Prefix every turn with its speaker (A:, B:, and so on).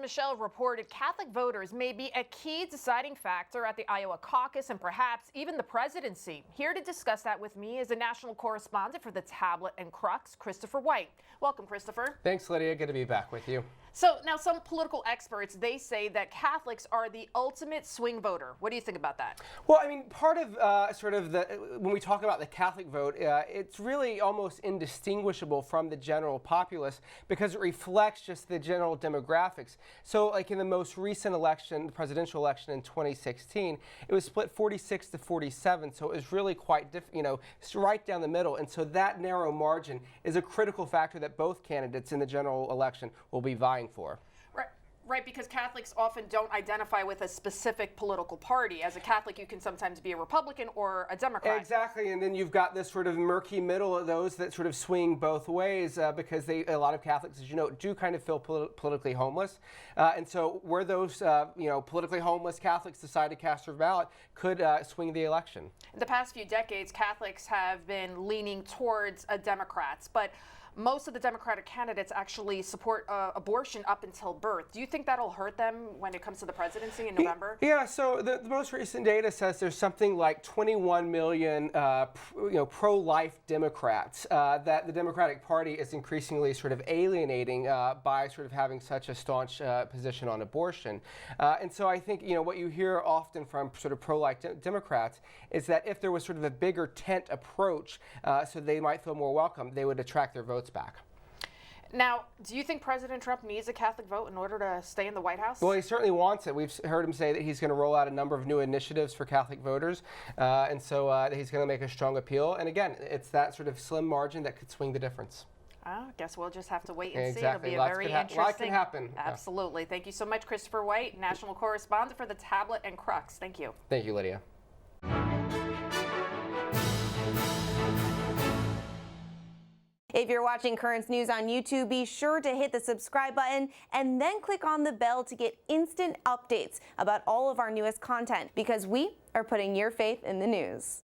A: Michelle reported, Catholic voters may be a key deciding factor at the Iowa Caucus and perhaps even the presidency. Here to discuss that with me is a national correspondent for the Tablet and Crux, Christopher White. Welcome, Christopher.
B: Thanks, Lydia. Good to be back with you.
A: So now some political experts, they say that Catholics are the ultimate swing voter. What do you think about that?
B: Well, I mean, part of when we talk about the Catholic vote, it's really almost indistinguishable from the general populace because it reflects just the general demographics. So like in the most recent election, the presidential election in 2016, it was split 46 to 47. So it was really quite, it's right down the middle. And so that narrow margin is a critical factor that both candidates in the general election will be vying for.
A: Right, because Catholics often don't identify with a specific political party. As a Catholic, you can sometimes be a Republican or a Democrat.
B: Exactly, and then you've got this sort of murky middle of those that sort of swing both ways because a lot of Catholics, as you know, do kind of feel politically homeless. And so where those, politically homeless Catholics decide to cast their ballot could swing the election.
A: In the past few decades, Catholics have been leaning towards Democrats, but most of the Democratic candidates actually support abortion up until birth. Do you think that'll hurt them when it comes to the presidency in November?
B: Yeah, so the most recent data says there's something like 21 million pro-life Democrats that the Democratic Party is increasingly sort of alienating by sort of having such a staunch position on abortion. And so I think, what you hear often from sort of pro-life Democrats is that if there was sort of a bigger tent approach so they might feel more welcome, they would attract their votes back.
A: Now, do you think President Trump needs a Catholic vote in order to stay in the White House?
B: Well, he certainly wants it. We've heard him say that he's going to roll out a number of new initiatives for Catholic voters, and so he's going to make a strong appeal. And again, it's that sort of slim margin that could swing the difference.
A: I guess we'll just have to wait and
B: exactly.
A: see. It'll be a very interesting.
B: A lot can happen.
A: Absolutely. Yeah. Thank you so much, Christopher White, national correspondent for the Tablet and Crux. Thank you.
B: Thank you, Lydia.
C: If you're watching Currents News on YouTube, be sure to hit the subscribe button and then click on the bell to get instant updates about all of our newest content, because we are putting your faith in the news.